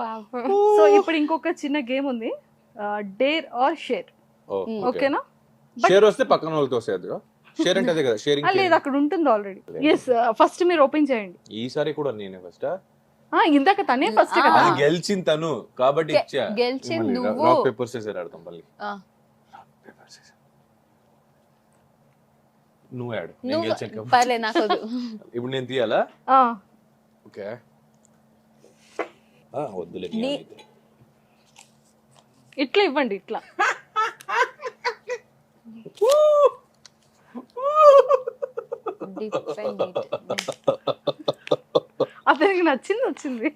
So ఇప్పుడు ఇంకొక చిన్న గేమ్ ఉంది, డేర్ ఆర్ షేర్. ఓకేనా? షేర్ వస్తే పక్కన వాళ్ళతో వస్తుంది. షేర్ అంటే అదే కదా, షేరింగ్. లేదు, అక్కడ ఉంటుంది ఆల్రెడీ. ఎస్, ఫస్ట్ మీరు ఓపెన్ చేయండి. ఈసారి కూడా నేనే ఫస్ట్. ఇందాక తనే ఫస్ట్ కదా. అది గెలిచింది తను కాబట్టి ఇచ్చా. గెలిచింది నువ్వు. రాక్ పేపర్ సీజర్ ఆడతాం మళ్ళీ. నువ్వు ఆడు, నేను గెలిచాను. పర్లే, నాకు వద్దు. ఇప్పుడు నేను తీయాలా? ఓకే, వద్దులే. ఇట్లా ఇవ్వండి, ఇట్లా. అతనికి నచ్చింది వచ్చింది.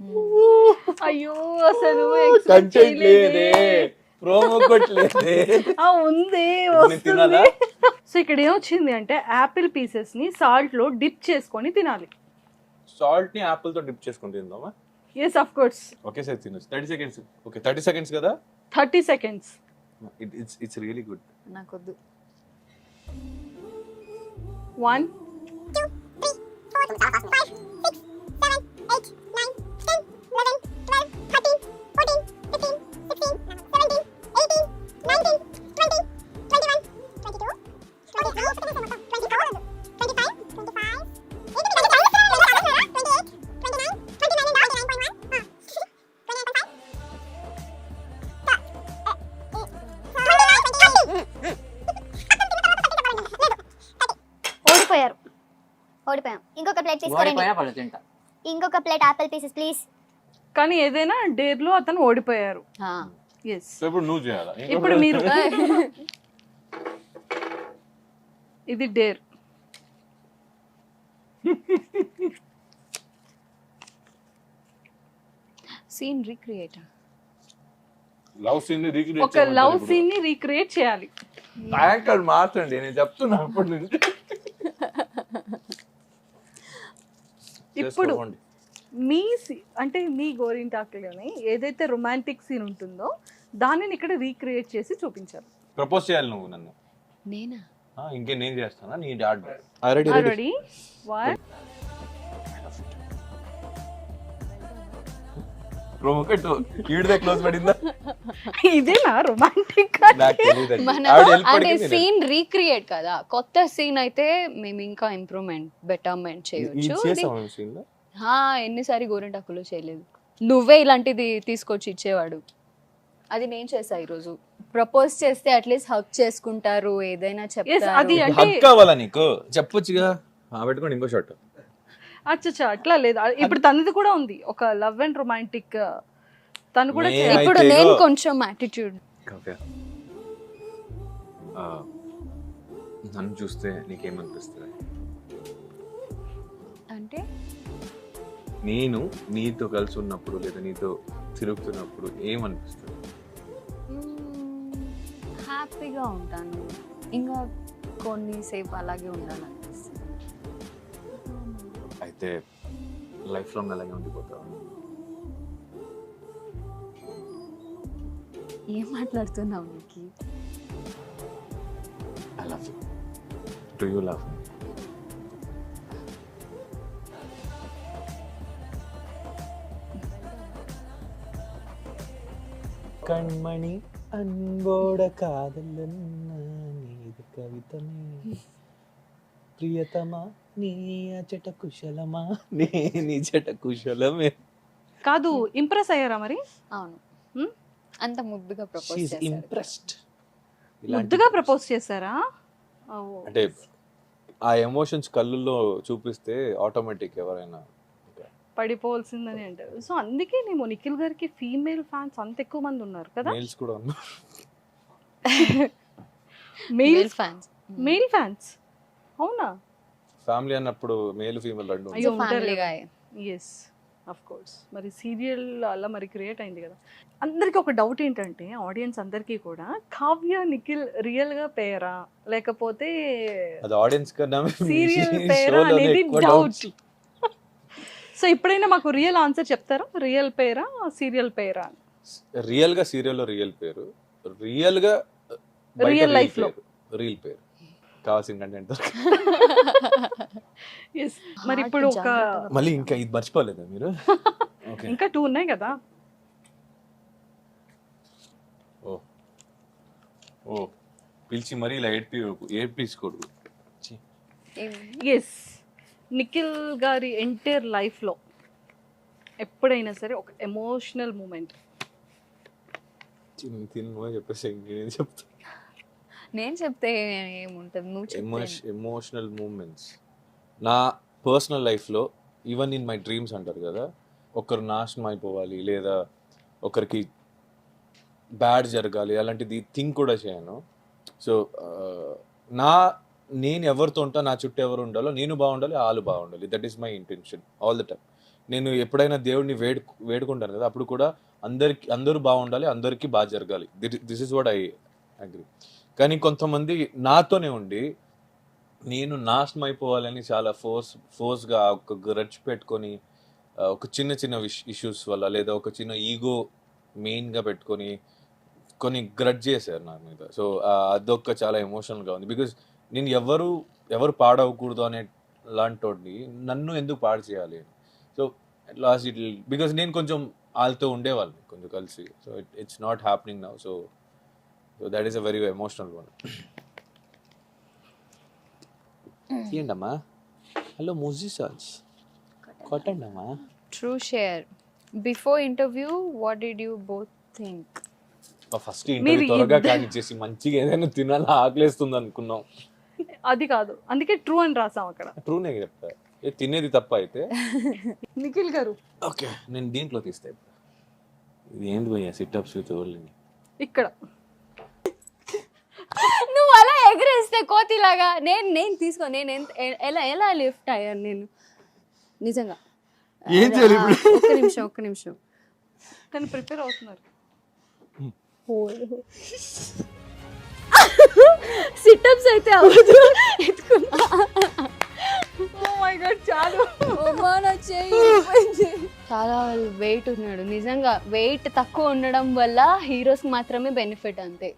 అయ్యో అసలు కంటెంట్ లేదే, ప్రోమో కొట్టలేదే. ఉంది, వస్తుంది. సో ఇక్కడ ఏమొచ్చింది అంటే యాపిల్ పీసెస్ ని సాల్ట్ లో డిప్ చేసుకొని తినాలి. సాల్ట్ ని యాపిల్ తో డిప్ చేసుకొని తిందామా? yes of course. Okay sir, తినొచ్చు. 30 సెకండ్స్. ఓకే, 30 సెకండ్స్ కదా? 30 seconds. It's really good. నాకు వద్దు. 1 2 3 4 5 6 7 8 9 10 11 12 13 14 15 16 17 18 19 20 21 22 23 24 25 ఓడిపోయాం. ఇంకొక ప్లేట్ తీసుకోండి. ఇంకొక ప్లేట్ ఆపిల్ పీసెస్ ప్లీజ్. కానీ ఏదైనా డేర్ లో అతను ఓడిపోయారు. yes. సో ఇప్పుడు నువ్వు చేయాలా? ఇప్పుడు మీరు ఇది dare. Scene recreate. Love scene ని రీక్రియేట్ ఒక లవ్ సీన్ ని రీక్రియేట్ చేయాలి. యాంకర్ మార్చండి, నేను చెప్తున్నా అప్పటి నుంచి. ఇప్పుడు మీ అంటే మీ గోరింటాకులోనే ఏదైతే రొమాంటిక్ సీన్ ఉంటుందో దానిని ఇక్కడ రీక్రియేట్ చేసి చూపించారు. ప్రపోజ్ చేయాలి నువ్వు నన్ను. నేనా? ఇంకే నేను చేస్తానా? నీ డాడ్ ఆల్రెడీ 1 ప్రోమో కట్ ఈడిదే క్లోజ్ పడిందా? ఇదేనా రొమాంటిక్? అంటే సీన్ రీక్రియేట్ కదా, కొత్త సీన్ అయితే మేము ఇంకా ఇంప్రూవ్మెంట్ బెటర్మెంట్ చేయొచ్చు. ఎన్నిసారి గోరింటాకులో చేయలేదు. నువ్వే ఇలాంటిది తీసుకొచ్చి ఇచ్చేవాడు. అది నేను చేసా ఈరోజు. ప్రపోజ్ చేస్తే అట్లీస్ట్ హక్ చేసుకుంటారు, ఏదైనా చెప్తారు. హక్ కావాలా నీకు? చెప్పొచ్చుగా. పెట్టుకోండి ఇంకో షాట్. అచ్చా, అట్లా లేదు. ఇప్పుడు తనది కూడా ఉంది ఒక లవ్ అండ్ రొమాంటిక్. తను కూడా ఇప్పుడు నేను కొంచెం యాటిట్యూడ్. నన్ను చూస్తే నీకేమనిపిస్తుంది? అంటే నేను నీతో కలిసి ఉన్నప్పుడు లేదా నీతో తిరుగుతున్నప్పుడు ఏమనిపిస్తుంది? హ్యాపీగా ఉంటాను, ఇంకా కొన్నిసేపు అలాగే ఉండాలనిపిస్తుంది. అయితే లైఫ్ లాంగ్ అలాగే ఉండిపోతావు. ఏం మాట్లాడుతున్నావు నీకు? I love you. Do you love me? కణ్మణి అన్బోడ కాదలన్న నీది కవితమే, ప్రియతమా నీ అచట కుశలమా నీ నిజట కుశలమే. కాదు, ఇంప్రెస్ అయ్యారా మరి? అవును, అంత ముద్దుగా ప్రపోజ్ చేశారు. ఇంప్రెస్డ్. ముద్దుగా ప్రపోజ్ చేశారా? అంటే ఆ ఎమోషన్స్ కళ్ళుల్లో చూపిస్తే ఆటోమేటిక్ ఎవరైనా పడిపోవాల్సిందని అంటారు. సో అందుకే నేను నిఖిల్ గారికి ఫీమేల్ ఫ్యాన్స్ అంత ఎక్కువ మంది ఉన్నారు కదా. మేల్స్ కూడా ఉన్నారు. మేల్ ఫ్యాన్స్ అవునా? ఫ్యామిలీ అన్నప్పుడు మేల్ ఫీమేల్ రెండు. అయ్యో ఉంటారు. Yes of course. మరి సీరియల్ అలా మరి క్రియేట్ అయింది కదా. అందరికీ ఒక డౌట్ ఏంటంటే, ఆడియన్స్ అందరికీ కూడా కావ్య నిఖిల్ రియల్ గా పేరా లేకపోతే అది ఆడియన్స్ కన్నా సీరియల్ పేరా అనేది డౌట్. సో ఇప్పుడైనా మాకు రియల్ ఆన్సర్ చెప్తారా? రియల్ పేరా సీరియల్ పేరా? రియల్ గా సీరియల్ లో రియల్ పేరు, రియల్ గా రియల్ లైఫ్ లో రియల్ పేరు. కావాల్సిన కంటెంట్ మరి ఇప్పుడు ఒక మళ్ళీ ఇంకా ఇది మర్చిపోలేదా మీరు? ఇంకా 2 ఉన్నాయి కదా. ఓ పిలిచి మరీ ఇలా ఏడ్పించుకోడు. ఎస్, నిఖిల్ గారి ఎంటైర్ లైఫ్లో ఎప్పుడైనా సరే ఒక ఎమోషనల్ మూమెంట్. తిను చెప్పేసి నేను చెప్తా. నేను చెప్తే ఏముంటుంది, నువ్వు ఎమోషనల్ మూమెంట్స్ నా పర్సనల్ లైఫ్లో, ఈవెన్ ఇన్ మై డ్రీమ్స్ అంటారు కదా, ఒకరు నాశనం అయిపోవాలి లేదా ఒకరికి బ్యాడ్ జరగాలి అలాంటిది థింక్ కూడా చేయను. సో నేను ఎవరితో ఉంటా, నా చుట్టూ ఎవరు ఉండాలో, నేను బాగుండాలి, వాళ్ళు బాగుండాలి. That is my intention all the time. నేను ఎప్పుడైనా దేవుడిని వేడుకుంటాను కదా, అప్పుడు కూడా అందరూ బాగుండాలి, అందరికీ బాగా జరగాలి. This is what I agree. కానీ కొంతమంది నాతోనే ఉండి నేను నాశనం అయిపోవాలని చాలా ఫోర్స్గా ఒక గ్రడ్జ్ పెట్టుకొని, ఒక చిన్న ఇష్యూస్ వల్ల లేదా ఒక చిన్న ఈగో మెయిన్గా పెట్టుకొని కొన్ని గ్రడ్జ్ చేశారు నా మీద. సో అదొక చాలా ఎమోషనల్గా ఉంది. బికాజ్ నేను ఎవరు పాడవకూడదు అనే లాంటి నన్ను ఎందుకు పాడు చేయాలి. సో లాస్ట్ బికాజ్ నేను కొంచెం వాళ్ళతో ఉండేవాళ్ళని కొంచెం కలిసి. So it's not happening now. So that is a very emotional one. ఏంటమ్మా, హలో మ్యూజిషియన్స్ కొట్టండమ్మా. True share. Before interview what did you both think? First interview త్వరగా కానిచ్చేసి మంచిగా ఏదైనా తినాలి, ఆకలేస్తుంది అనుకున్నాం. అది కాదు, అందుకే ట్రూ అని రాసాం అక్కడ. ట్రూనే చెప్తా, తినేది తప్ప అయితే. నిఖిల్ గారు ఓకే, నేను దీంట్లో తీస్తా. ఇది ఏంటి భయ్యా, సిట్అప్స్ విత్ ఓన్లీ ఇక్కడ నువ్వు అలా ఎగరేస్తే కోతిలాగా నేను తీసుకో. నేను ఎలా లిఫ్ట్ అయ్యాను నేను నిజంగా. ఏం చేయాలి ఇప్పుడు? ఒక్క నిమిషం తను ప్రిపేర్ అవుతున్నారు. సిట్అప్స్ అయితే అవ్వదు. చాలా వెయిట్ ఉన్నాడు నిజంగా. వెయిట్ తక్కువ ఉండడం వల్ల హీరోస్ మాత్రమే బెనిఫిట్, అంతే.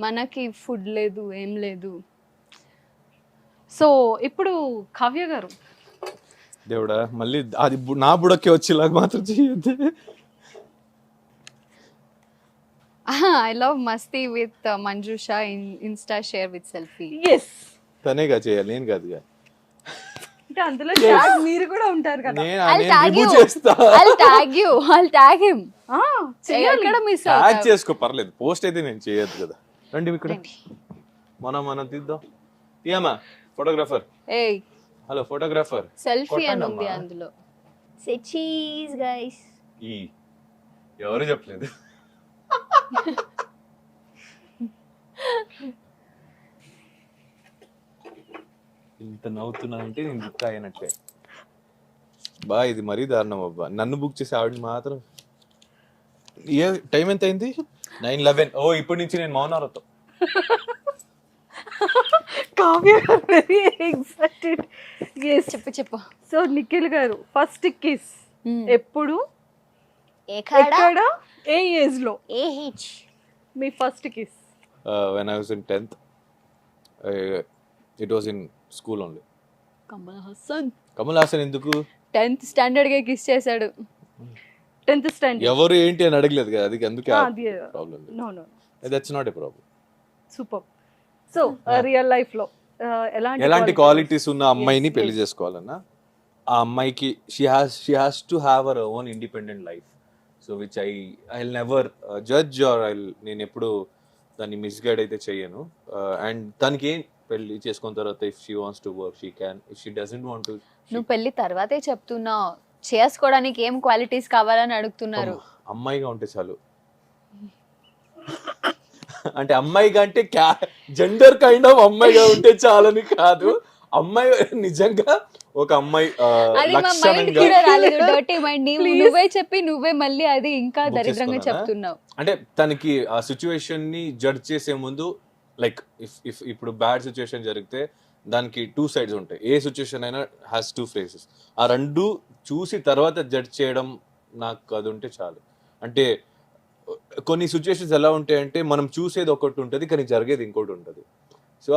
మనకి ఫుడ్ లేదు, ఏం లేదు. సో ఇప్పుడు కావ్య గారు, దేవుడా మళ్ళీ అది నా బుడకే వచ్చేలాగా మాత్రం చేయొద్దు. ఐ లవ్ మస్తీ with Manjusha Insta share with selfie. Yes, తనేగా చేయాలి, నేను కాదుగా. అంటే అందులో tag మీరు కూడా ఉంటారు కదా. I'll tag you. I'll tag him. ఎక్కడ మిస్ ట్యాగ్ చేసుకో, పర్లేదు. పోస్ట్ అయితే నేను చేయొద్దు కదా. రండి ఇక్కడ మనం తీద్దాం. ఏమా ఫోటోగ్రాఫర్? ఏయ్ హలో ఫోటోగ్రాఫర్, సెల్ఫీ అని ఉంది అందులో. Say cheese, guys. ఎవరు చెప్పలేదు. ఇంత నవ్వుతున్నానంటే నేను బుక్ అయినట్టే. ఇది మరీ దారుణం అబ్బా. నన్ను బుక్ చేసి ఆవిడని మాత్రం. టైం ఎంత అయింది? 9:11. ఓ ఇప్పటి నుంచి నేను మౌనారతో. కావ్య గారు వెరీ ఎక్సైటెడ్. ఎస్, చెప్పు. సో నిఖిల్ గారు ఫస్ట్ కిస్ ఎప్పుడు, ఎక్కడ, ఏ ఏజ్ లో? AH. Me first kiss? when I was in 10th. It was in school only. Kamal Haasan ఎందుకు 10th స్టాండర్డ్ గా కిస్ చేశాడు. 10th standard. ఎవరు ఏంటి అని అడగలేదు కదా, అది అందుకే problem. No that's not a problem. Super. So real life లో ఎలాంటి క్వాలిటీస్ ఉన్న అమ్మాయిని పెళ్లి చేసుకోవాలన్నా, ఆ అమ్మాయికి she has to have her own independent life. So which I never judge or నేను ఎప్పుడు దాన్ని మిస్గైడ్ అయితే చెయ్యను. అండ్ తనకి ఏం పెళ్లి చేసుకున్న తర్వాత if she wants to work she can, if she doesn't want to. నువ్వు పెళ్లి తర్వాతే చెప్తున్నావు, చేసుకోవడానికి ఏం క్వాలిటీస్ కావాలని అడుగుతున్నారు. అమ్మాయిగా ఉంటే చాలు. అంటే అమ్మాయిగా అంటే జెండర్ కైండ్ ఆఫ్ అమ్మాయిగా ఉంటే చాలని కాదు, అమ్మాయి నిజంగా ఒక అమ్మాయి నువ్వే చెప్పి నువ్వే మళ్ళీ అది ఇంకా దరిద్రంగా చెప్తున్నావు. అంటే తనకి ఆ సిచ్యువేషన్ ని జడ్జ్ చేసే ముందు, లైక్ ఇఫ్ ఇప్పుడు బ్యాడ్ సిచ్యువేషన్ జరిగితే దానికి 2 sides ఉంటాయి. ఏ సిచ్యువేషన్ అయినా హ్యాస్ 2 phases. ఆ రెండు చూసి తర్వాత జడ్జ్ చేయడం నాకు అది ఉంటే చాలు. అంటే కొన్ని సిచ్యువేషన్స్ ఎలా ఉంటాయంటే మనం చూసేది ఒకటి ఉంటుంది కానీ జరిగేది ఇంకోటి ఉంటుంది. సో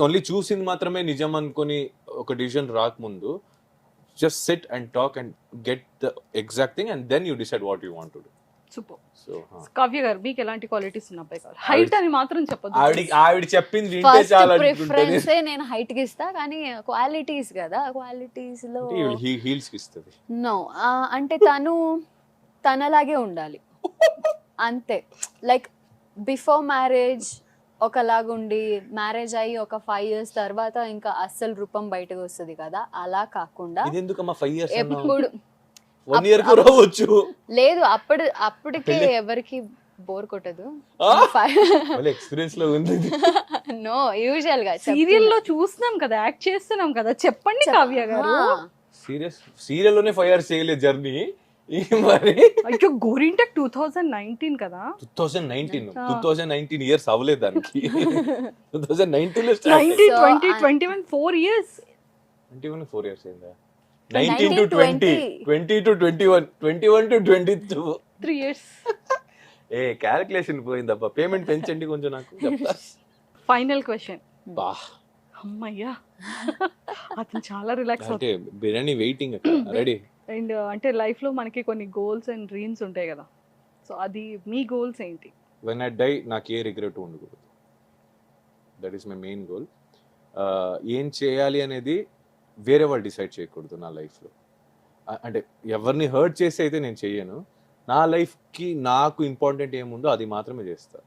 ఓన్లీ చూసింది మాత్రమే నిజం అనుకొని ఒక డిసిజన్ రాకముందు just sit and talk and get the exact thing and then you decide what you want to do. Super. So Kavya garu మీకు ఎలాంటి క్వాలిటీస్ ఉన్న అబ్బాయి కావాలి? హైట్ అని మాత్రం చెప్పొద్దు. ఆవిడ చెప్పింది వింటే ఫస్ట్ చాలా ప్రిఫరెన్స్ నేను హైట్ కి ఇస్తా, కానీ క్వాలిటీస్ కదా, క్వాలిటీస్ లో హీల్స్ ఇస్తుంది. నో, అంటే తనలాగే ఉండాలి అంతే. లైక్ బిఫోర్ మ్యారేజ్ ఒకలాగుండి మ్యారేజ్ అయ్యి ఒక 5 years తర్వాత ఇంకా అస్సలు రూపం బయటకు వస్తుంది కదా, అలా కాకుండా ఇది ఎందుకమ్మా 5 years ఎప్పుడు 1 year కు రావచ్చు. లేదు, అప్పటికే ఎవరికి బోర్ కొట్టదు. ఎక్స్పీరియన్స్ లో ఉంది. నో, యూజువల్ గా సీరియల్ లో చూస్తున్నాం కదా, యాక్ట్ చేస్తున్నాం కదా, చెప్పండి కావ్య గారు. సీరియల్ లోనే 5 years చేయలేదు జర్నీ. మరి అయ్యో గోరింటాక్ 2019 కదా. 2019 ఇయర్స్ అవ్వలేదు దానికి. 2019 లో 19, 20, 21 4 years. 21 4 years అయిందా? 19 to 20, 20 to 21, 21 to 22, 3 years. ఏ క్యాలిక్యులేషన్ పోయిందబ్బా. పేమెంట్ పెంచండి కొంచెం నాకు చెప్తా. Final question. బా అమ్మయ్యా, అతను చాలా రిలాక్స్ అంటే బిర్యానీ వెయిటింగ్ అక్కడ రెడీ. అండ్ అంటే లైఫ్ లో మనకి కొన్ని గోల్స్ అండ్ డ్రీమ్స్ ఉంటాయి కదా, సో అది మీ గోల్స్ ఏంటి? వెన్ ఐ డై నాకు ఏ రిగ్రెట్ ఉండకూడదు. That is my main goal. ఏం చేయాలి అనేది వేరే వాళ్ళు డిసైడ్ చేయకూడదు నా లైఫ్లో. అంటే ఎవరిని హర్ట్ చేసి అయితే నేను చెయ్యను. నా లైఫ్కి నాకు ఇంపార్టెంట్ ఏముందో అది మాత్రమే చేస్తా.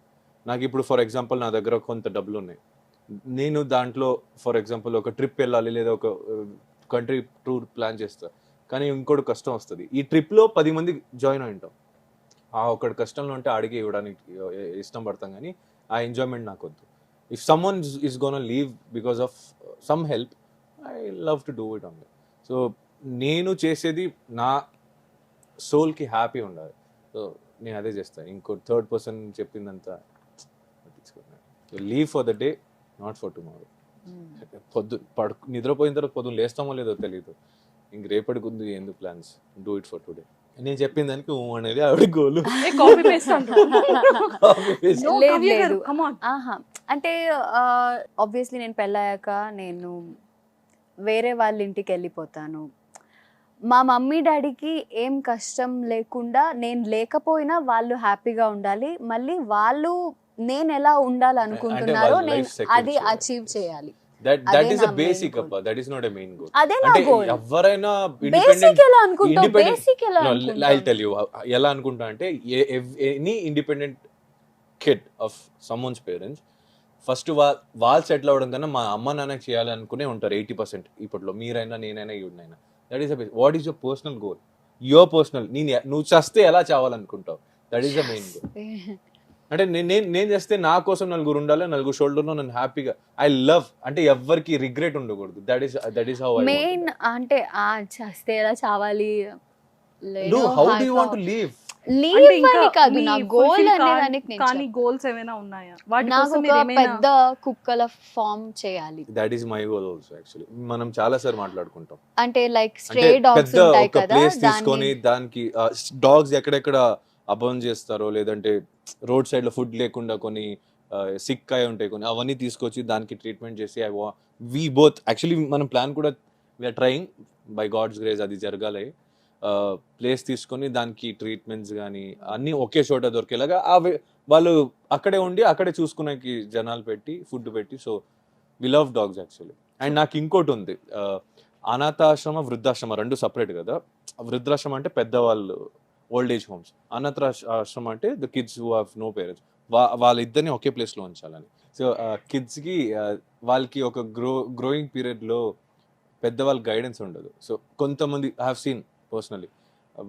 నాకు ఇప్పుడు ఫర్ ఎగ్జాంపుల్ నా దగ్గర కొంత డబ్బులు ఉన్నాయి, నేను దాంట్లో ఫర్ ఎగ్జాంపుల్ ఒక ట్రిప్ వెళ్ళాలి లేదా ఒక కంట్రీ టూర్ ప్లాన్ చేస్తా, కానీ ఇంకోటి కష్టం వస్తుంది. ఈ ట్రిప్లో 10 మంది జాయిన్ అయి ఉంటాం. ఆ ఒకటి కష్టంలో ఉంటే అడిగి ఇవ్వడానికి ఇష్టం పడతాం, కానీ ఆ ఎంజాయ్మెంట్ నాకు వద్దు. If someone is gone leave because of some help, I love to do it only. So నేను చేసేది నా సోల్కి హ్యాపీ ఉండాలి. సో నేను అదే చేస్తాను. ఇంకో థర్డ్ పర్సన్ చెప్పిందంతా leave for the day, not for tomorrow. నిద్రపోయిన తర్వాత పొద్దున్న లేస్తామో లేదో తెలియదు. ఇంక రేపటికి ఉంది ఎందుకు plans, do it for today. నేను చెప్పిన దానికి అనేది ఆవిడ గోలు. అంటే ఆబ్వియస్లీ నేను పెళ్ళాక నేను వేరే వాళ్ళ ఇంటికి వెళ్ళిపోతాను. మా మమ్మీ డాడీకి ఏం కష్టం లేకుండా, నేను లేకపోయినా వాళ్ళు హ్యాపీగా ఉండాలి. మళ్ళీ వాళ్ళు నేను ఎలా ఉండాలనుకుంటున్నారో నేను అది అచీవ్ చేయాలి. That is a basic appa. That is not a main goal. అదే నా గోల్. ఎవరైనా బేసిక్ ఎలా అనుకుంటావు? బేసిక్ ఎలా అనుకుంటావు? I'll tell you ఎలా అనుకుంటా అంటే any independent kid of someone's parents first వాళ్ళు సెటిల్ అవ్వడం కన్నా మా అమ్మ నాన్నకి చేయాలి అనుకునే ఉంటారు 80% ఇప్పట్లో. మీరైనా నేనైనా ఈవిడైనా. That is what is your personal goal? Your personal. నువ్వు చస్తే ఎలా చావాలనుకుంటావు? That is the main goal. అంటే నేను చేస్తే నా కోసం నలుగురు ఉండాలి, నలుగురు షోల్డర్లో నన్ను హ్యాపీగా. ఐ లవ్ అంటే ఎవ్వరికి రిగ్రెట్ ఉండకూడదు. That is how I main. అంటే చేస్తే ఎలా చావాలి, how do you want to live? Leave అని కాదు నా గోల్ అనేదానికి. నేను కానీ గోల్స్ ఏమైనా ఉన్నాయా? వాటి నాకు కోసం ఒక మీరు పెద్ద కుక్కల ఫార్మ్ చేయాలి. That is my goal also. Actually మనం చాలా సార్ మాట్లాడుకుంటాం. అంటే లైక్ స్ట్రే డాగ్స్ ఉంటాయి కదా, ప్లేస్ తీసుకొని దానికి డాగ్స్ ఎక్కడెక్కడ అబౌన్ చేస్తారో, లేదంటే రోడ్ సైడ్ లో ఫుడ్ లేకుండా కొన్ని సిక్ అయి ఉంటాయి కొన్ని, అవన్నీ తీసుకొచ్చి దానికి ట్రీట్మెంట్ చేసి వి బోత్ యాక్చువల్లీ మనం ప్లాన్ కూడా we're trying by God's grace అది జరగాలి. ప్లేస్ తీసుకొని దానికి ట్రీట్మెంట్స్ కానీ అన్నీ ఒకే చోట దొరికేలాగా వాళ్ళు అక్కడే ఉండి అక్కడే చూసుకునేకి జనాలు పెట్టి ఫుడ్ పెట్టి. So we love dogs actually. And నాకు ఇంకోటి ఉంది, అనాథాశ్రమ వృద్ధాశ్రమ రెండు సపరేట్ కదా. వృద్ధాశ్రమం అంటే పెద్దవాళ్ళు ఓల్డ్ ఏజ్ హోమ్స్, అనాథాశ్రమం అంటే the kids who have no parents. వాళ్ళిద్దరిని ఒకే ప్లేస్లో ఉంచాలని. సో కిడ్స్కి వాళ్ళకి ఒక గ్రోయింగ్ పీరియడ్లో పెద్దవాళ్ళ గైడెన్స్ ఉండదు. సో కొంతమంది ఐ హ్యావ్ సీన్ పర్సనలీ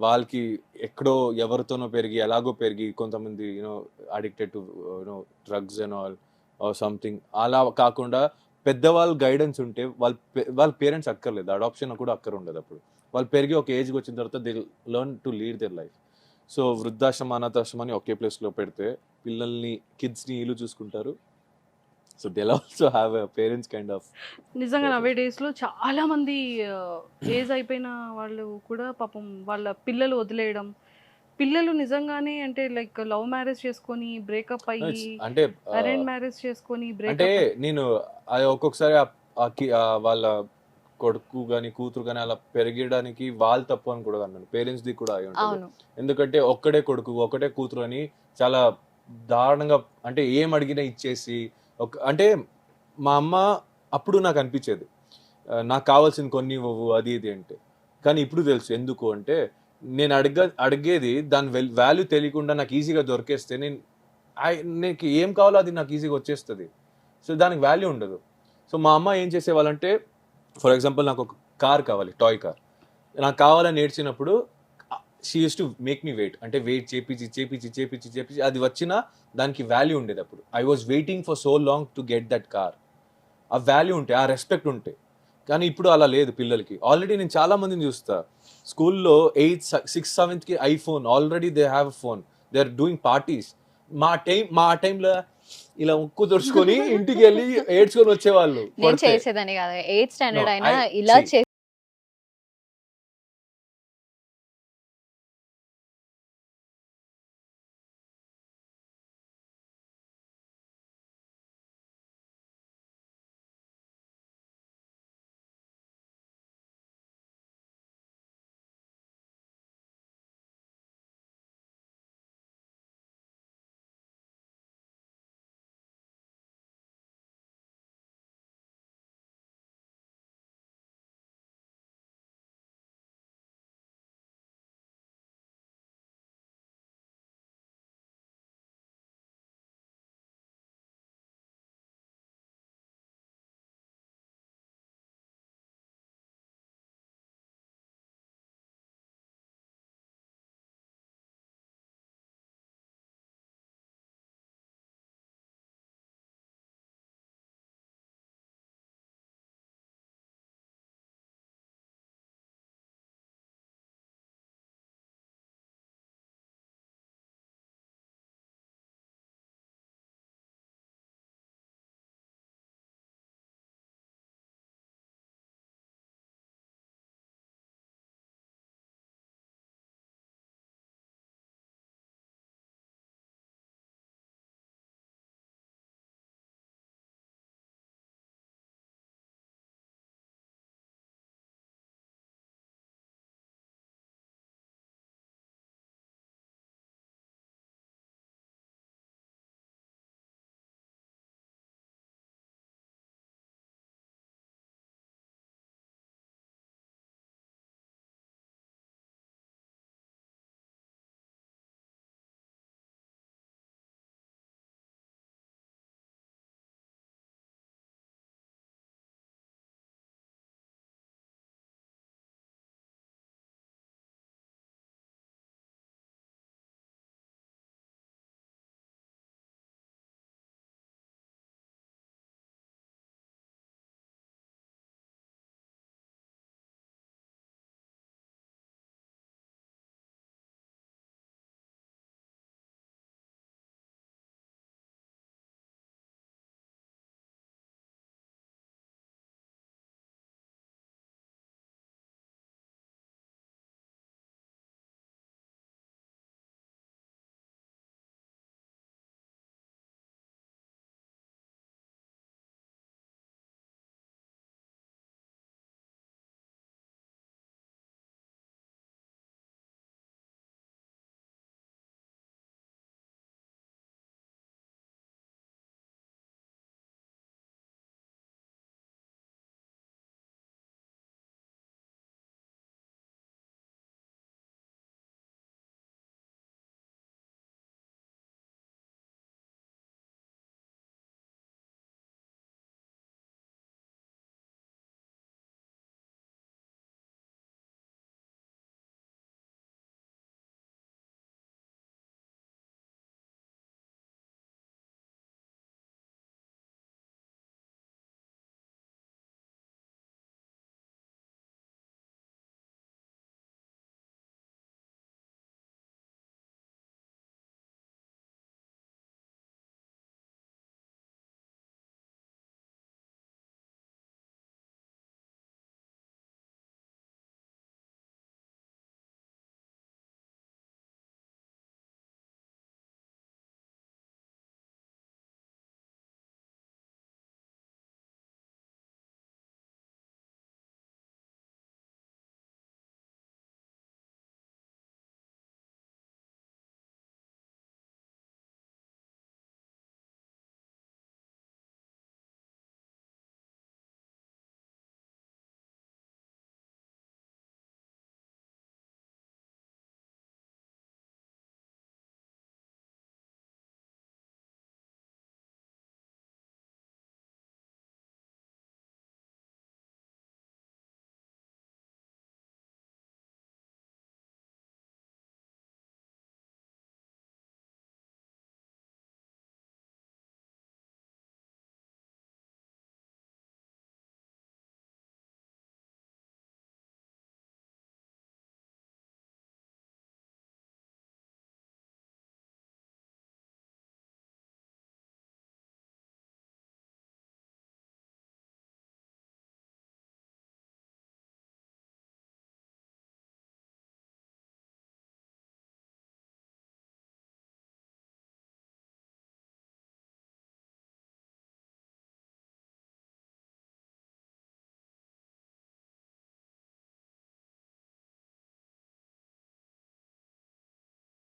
వాళ్ళకి ఎక్కడో ఎవరితోనో పెరిగి ఎలాగో పెరిగి, కొంతమంది you know addicted to you know drugs and all or something. అలా కాకుండా పెద్దవాళ్ళ గైడెన్స్ ఉంటే వాళ్ళ పేరెంట్స్ అక్కర్లేదు, అడాప్షన్ కూడా అక్కర్ ఉండదు. అప్పుడు వాళ్ళు పెరిగి ఒక ఏజ్కి వచ్చిన తర్వాత they learn to lead their life. So వృద్ధాశ్రమ అనాథాశ్రమాన్ని ఒకే ప్లేస్లో పెడితే పిల్లల్ని కిడ్స్ని వీళ్ళు చూసుకుంటారు. So they also have a parents kind of. నిజంగా నవే డేస్లో చాలా మంది ఏజ్ అయిపోయిన వాళ్ళు కూడా పాపం వాళ్ళ పిల్లలు వదిలేయడం, పిల్లలు నిజంగానే అంటే లైక్ లవ్ మ్యారేజ్ చేసుకొని బ్రేకప్ అయ్యి, అంటే అరేంజ్ మ్యారేజ్ చేసుకొని అంటే నేను ఒక్కొక్కసారి వాళ్ళ కొడుకు కానీ కూతురు కానీ అలా పెరగడానికి వాళ్ళు తప్పు అని కూడా అన్నాను, పేరెంట్స్ది కూడా అయి ఉంటుంది. అవును. ఎందుకంటే ఒక్కడే కొడుకు ఒక్కటే కూతురు అని చాలా దారుణంగా, అంటే ఏం అడిగినా ఇచ్చేసి అంటే మా అమ్మ అప్పుడు నాకు అనిపించేది నాకు కావాల్సిన కొన్ని ఇవ్వవు అది ఇది అంటే. కానీ ఇప్పుడు తెలుసు ఎందుకు అంటే, నేను అడిగేది దాని వాల్యూ తెలియకుండా నాకు ఈజీగా దొరికేస్తే నీకు ఏం కావాలో అది నాకు ఈజీగా వచ్చేస్తుంది. సో దానికి వాల్యూ ఉండదు. సో మా అమ్మ ఏం చేసేవాళ్ళంటే, ఫర్ ఎగ్జాంపుల్ నాకు ఒక కార్ కావాలి, టాయ్ కార్ నాకు కావాలని ఏడ్చినప్పుడు she use to make me wait, అంటే వెయిట్ చేపించి అది వచ్చినా దానికి వాల్యూ ఉండేది. అప్పుడు I was waiting for so long to get that car. ఆ వాల్యూ ఉంటే, ఆ రెస్పెక్ట్ ఉంటే. కానీ ఇప్పుడు అలా లేదు పిల్లలకి. ఆల్రెడీ నేను చాలా మందిని చూస్తా స్కూల్లో 8th 6th 7th iPhone, already they have phone, they are doing parties. మా టైంలో ఇలా ఉక్కు తుడుచుకొని ఇంటికి వెళ్ళి ఏడ్చుకొని వచ్చేవాళ్ళు. నేను చేసేదని కాదు, 8th స్టాండర్డ్ అయినా ఇలా